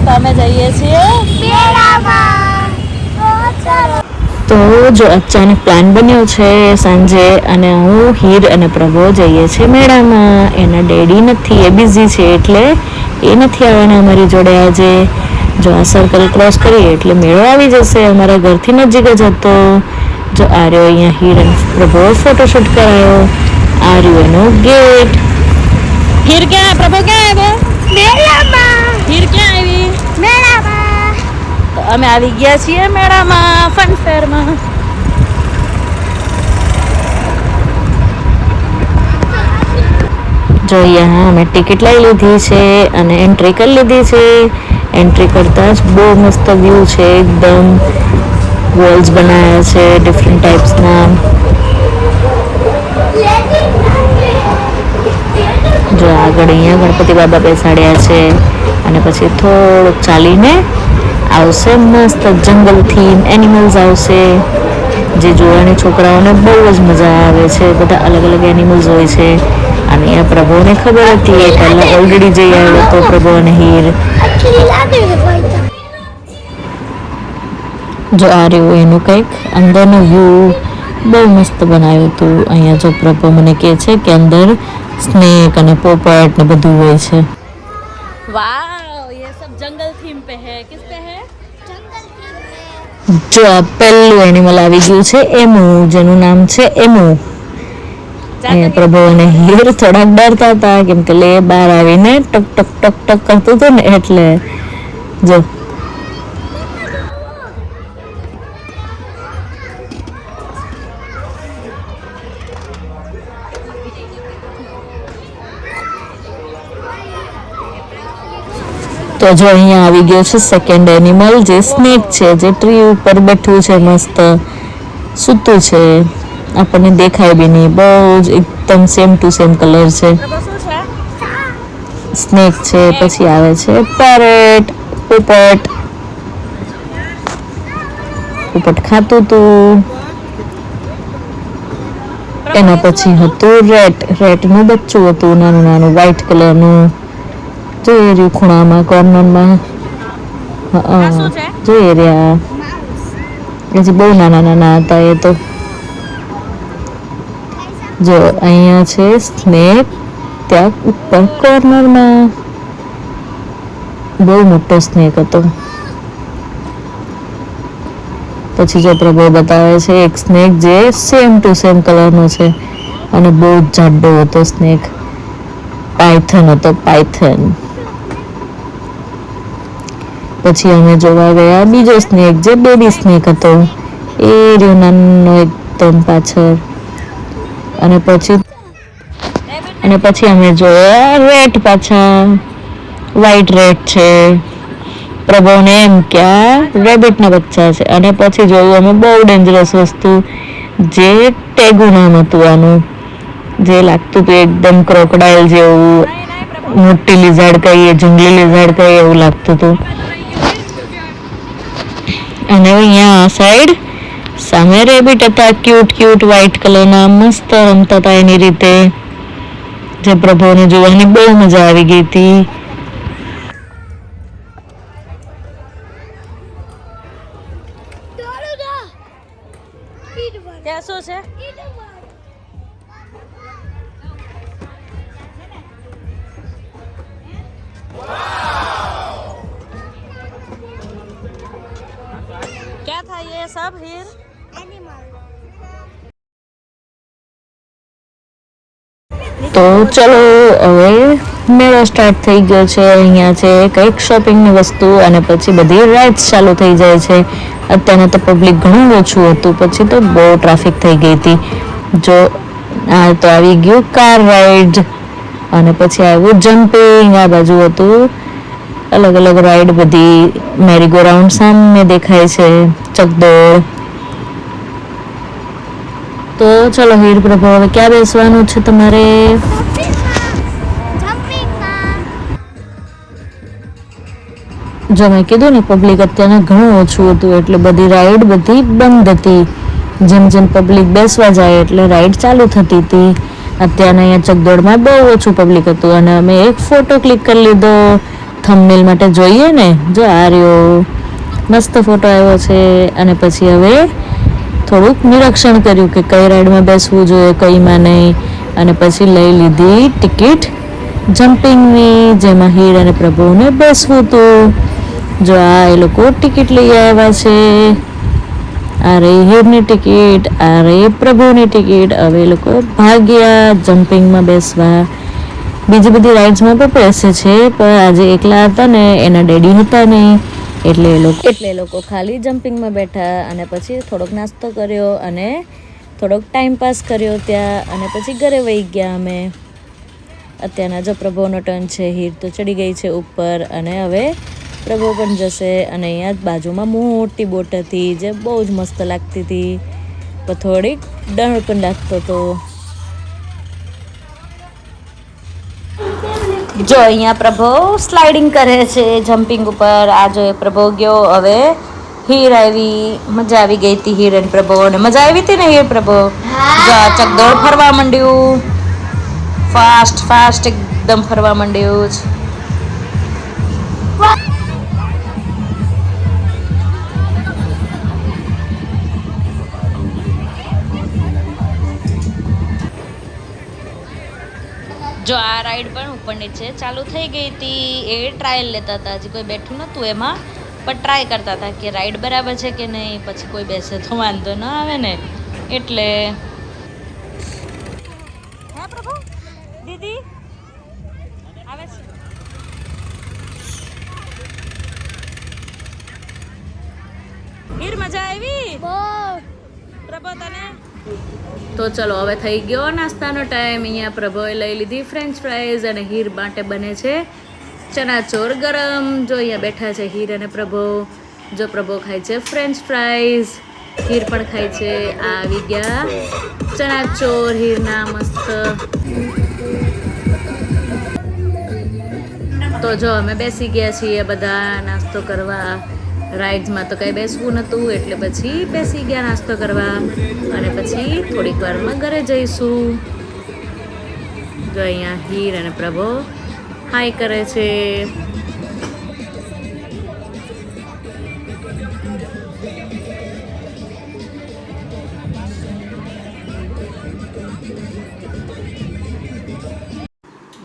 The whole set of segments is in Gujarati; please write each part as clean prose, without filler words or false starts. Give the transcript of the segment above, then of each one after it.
તો અમે જઈએ છીએ તો જો અચાનક પ્લાન બન્યો છે સાંજે અને હું હીર અને પ્રભો જઈએ છીએ મેળામાં. એના ડેડી નથી, એ બિઝી છે એટલે એ નથી આવવાના અમારી જોડે આજે. જો આ સર્કલ ક્રોસ કરીએ એટલે મેળો આવી જશે, અમારા ઘરથી નજીક જ હતો. જો આ રહ્યો અહીંયા હીર અને પ્રભો ફોટોશૂટ કરાયો. આ રહ્યો એનો ગેટ. હીર ક્યાં, પ્રભો ક્યાં આવ્યો? મેળામાં. હીર ક્યાં આવી? મેળામાં. તો અમે આવી ગયા છીએ મેળામાં, ફન ફેરમાં. જો અહીંયા અમે ટિકિટ લઈ લીધી છે અને એન્ટ્રી કરી લીધી છે. એન્ટ્રી કરતા જ બહુ મસ્ત વ્યૂ છે, એકદમ વોલ્સ બનાવ્યા છે ડિફરન્ટ ટાઈપ્સના. જો આગળ અહીંયા ગણપતિ બાબા બેસાડ્યા છે અને પછી થોડુંક ચાલીને આવશે મસ્ત જંગલ થીમ એનિમલ્સ આવશે, જે જોવાની છોકરાઓને બહુ જ મજા આવે છે. બધા અલગ અલગ એનિમલ્સ હોય છે અને અહીંયા પ્રભુને ખબર હતી, એ પહેલાં ઓલરેડી જઈ આવ્યો હતો પ્રભુ અને હીર. જો આ રહ્યું એનું કંઈક અંદરનું વ્યૂ બહુ મસ્ત બનાવ્યું હતું. અહીંયા જો પ્રભુ મને કહે છે કે અંદર સ્નેક અને પોપટ ને બધું હોય છે. વાવ, ये सब जंगल थीम पे है. किस पे है? जंगल थीम पे. જો આ પહેલું એનિમલ આવી ગયું છે એમુ, જેનું નામ છે એમુ. અહીંયા પ્રભુ અને હીર થોડાક ડરતા હતા કેમ કે લે બહાર આવીને ટક ટક ટક ટક કરતું હતું ને એટલે. જો તો જો અહીંયા આવી ગયો છે સેકન્ડ એનિમલ, જે સ્નેક છે, જે ટ્રી ઉપર બેઠું છે, મસ્ત સૂતું છે, આપણને દેખાય બી નહીં, બહુ જ એકદમ સેમ ટુ સેમ કલર છે. સ્નેક છે. પછી આવે છે પેરેટ, પોપટ. પોપટ ખાતું હતું. એના પછી હતું રેટનું બચ્ચું હતું, નાનું નાનું વ્હાઈટ કલરનું. જોઈ રહ્યું ખૂણામાં કોર્નરમાં, જોઈ રહ્યા. હજી બહુ નાના નાના હતા એ તો. જો અહીંયા છે સ્નેક, ત્યાં ઉપર કોર્નરમાં બહુ મોટો સ્નેક હતો. પછી જો પ્રભુ બતાવે છે એક સ્નેક જે સેમ ટુ સેમ કલરનો છે અને બહુ જ જાડો હતો સ્નેક. પાયથન હતો, પાયથન. પછી અમે જોવા ગયા બીજો સ્નેક, જે બેબી સ્નેક હતો, એ રહ્યો નાનો એકદમ પાછળ. અને પછી અમે જોયા રેટ, પાછા વ્હાઈટ રેટ છે. પ્રભુને એમ કે આ રેબિટના બચ્ચા છે. અને પછી જોયું અમે બહુ ડેન્જરસ વસ્તુ, જે ટેગુ નામ હતું આનું, જે લાગતું હતું એકદમ ક્રોકોડાઇલ જેવું, મોટી લિઝાર્ડ કહીએ, જંગલી લિઝાર્ડ કહીએ એવું લાગતું હતું. અને અહીંયા આ સાઈડ સામે રેબિટ હતા, ક્યુટ ક્યુટ વ્હાઈટ કલરના, મસ્ત રમતા હતા એની રીતે, જે પ્રભુને જોવાની બહુ મજા આવી ગઈ હતી. ત્યાં શું છે? क्या था ये सब हीर? તો ચલો હવે મેળો સ્ટાર્ટ થઈ ગયો છે. અહીંયા છે કંઈક શોપિંગની વસ્તુ અને પછી બધી રાઇડ્સ ચાલુ થઈ જાય છે. અત્યારે તો પબ્લિક ઘણું ઓછું હતું, પછી તો બહુ ટ્રાફિક થઈ ગઈ હતી. જો આ તો આવી ગયું કાર રાઇડ અને પછી આવ્યું જમ્પિંગ. આ બાજુ હતું અલગ અલગ રાઇડ બધી. મેરીગો રાઉન્ડ સામે દેખાય છે, ચકદોડ. તો ચલો હીર પ્રભુ, હવે ક્યાં બેસવાનું છે તમારે? જો મેં કીધું ને પબ્લિક અત્યારે ઘણું ઓછું હતું એટલે બધી રાઈડ બધી બંધ હતી. જેમ જેમ પબ્લિક બેસવા જાય એટલે રાઈડ ચાલુ થતી હતી. અત્યારે અહીંયા ચકદોડમાં બહુ ઓછું પબ્લિક હતું અને અમે એક ફોટો ક્લિક કરી લીધો થંબનેલ માટે જોઈએ ને, જો આ રહ્યો મસ્ત ફોટો આવ્યો છે. અને પછી હવે થોડુંક નિરીક્ષણ કર્યું કે કઈ રાઈડમાં બેસવું જોઈએ, કઈમાં નહીં. અને પછી લઈ લીધી ટિકિટ જમ્પિંગની, જેમાં હીર અને પ્રભુને બેસવું હતું. જો આ એ લોકો ટિકિટ લઈ આવ્યા છે. આ રહી હીરની ટિકિટ, આ રહી પ્રભુની ટિકિટ. હવે એ લોકો ભાગ્યા જમ્પિંગમાં બેસવા. બીજી બધી રાઇડ્સમાં પણ બેસે છે, પણ આજે એકલા હતા ને, એના ડેડી હતા નહીં, એટલે એ લોકો ખાલી જમ્પિંગમાં બેઠા. અને પછી થોડોક નાસ્તો કર્યો અને થોડોક ટાઈમ પાસ કર્યો ત્યાં. અને પછી ઘરે વહી ગયા અમે. અત્યારના જો પ્રભુનો ટર્ન છે. હીર તો ચડી ગઈ છે ઉપર અને હવે પ્રભુ પણ જશે. અને અહીંયા બાજુમાં મોટી બોટ હતી જે બહુ જ મસ્ત લાગતી હતી, પણ થોડીક ડર પણ લાગતો હતો. જો અહીંયા પ્રભુ સ્લાઇડિંગ કરે છે જમ્પિંગ ઉપર. આ જો પ્રભુ ગયો, હવે હીર આવી. મજા આવી ગઈ હતી હીર અને પ્રભુ ને. મજા આવી હતી ને હીર પ્રભુ? જો ચકદોડ ફરવા માંડ્યું, ફાસ્ટ ફાસ્ટ એકદમ ફરવા માંડ્યું છે. જો આ રાઈડ પણ ઉપર નીચે ચાલુ થઈ ગઈ હતી. એ ટ્રાયલ લેતા હતા, હજી કોઈ બેઠું નહોતું એમાં, પણ ટ્રાય કરતા હતા કે રાઈડ બરાબર છે કે નહીં. પછી કોઈ બેસે તો વાંધો ન આવે ને, એટલે. હા પ્રભુ, દીદી આવે છે. હીર મજા આવી પ્રભુ તને? તો ચલો હવે થઈ ગયો નાસ્તાનો ટાઈમ. અહીંયા પ્રભુએ લઈ લીધી ફ્રેન્ચ ફ્રાઈઝ અને હીર માટે બને છે ચનાચોર ગરમ. જો અહીંયા બેઠા છે હીર અને પ્રભુ. જો પ્રભુ ખાય છે ફ્રેન્ચ ફ્રાઈઝ, હીર પણ ખાય છે. આ આવી ગયા ચનાચોર હીરના મસ્ત. તો જો અમે બેસી ગયા છીએ બધા નાસ્તો કરવા. રાઇડ્સમાં તો કંઈ બેસવું નહોતું, એટલે પછી બેસી ગયા નાસ્તો કરવા. અને પછી થોડીક વારમાં ઘરે જઈશું. જો અહીંયા હીર અને પ્રભુ હાય કરે છે.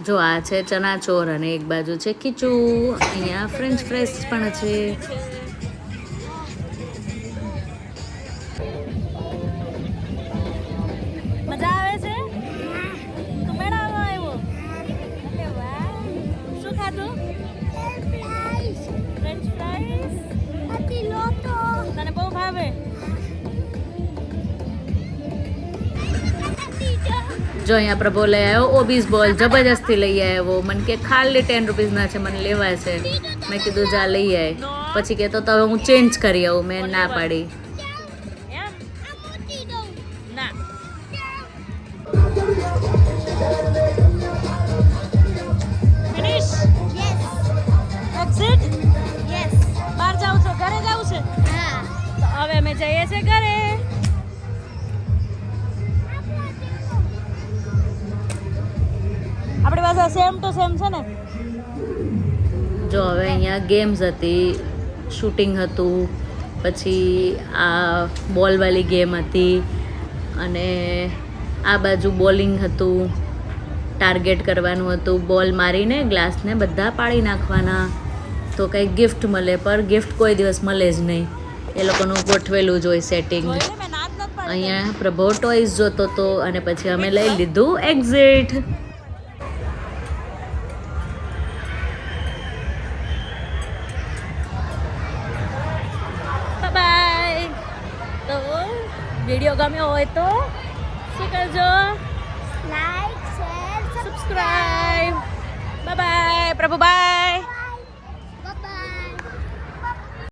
જો આ છે ચનાચોર અને એક બાજુ છે ખીચું. અહીંયા ફ્રેન્ચ ફ્રાઈઝ પણ છે. મજા આવે છે? તું મેળામાં આવ્યો? અરે વાહ! શું ખાધું? French fries. તને બહુ ભાવે? જો અહીંયા પ્રભુ લઈ આવ્યો ઓબીસ બોલ, જબરજસ્તી લઈ આવ્યો. મને કે ખાલી 10 રૂપીસના છે, મને લેવા છે. મેં કીધું જા લઈ આય. પછી કહેતો તો હવે હું ચેન્જ કરી આવું. મેં ના પાડી. બહાર જાવ છો? ઘરે જાવ છે? હવે અમે જઈએ છીએ ઘરે. આપણી પાસે સેમ ટુ સેમ છે ને. જો હવે અહીંયા ગેમ્સ હતી, શૂટિંગ હતું, પછી આ બોલવાળી ગેમ હતી, અને આ બાજુ બોલિંગ હતું. ટાર્ગેટ કરવાનું હતું, બોલ મારીને ગ્લાસને બધા પાડી નાખવાના તો કંઈક ગિફ્ટ મળે. પર ગિફ્ટ કોઈ દિવસ મળે જ નહીં, એ લોકોનું ગોઠવેલું જ હોય સેટિંગ. અહીંયા પ્રભુ ટોયસ જોતો હતો અને પછી અમે લઈ લીધું એક્ઝિટ. બાય. તો વિડીયો ગમ્યો હોય તો શું કરજો? Like, share, subscribe. Bye bye પ્રભુ, બાય.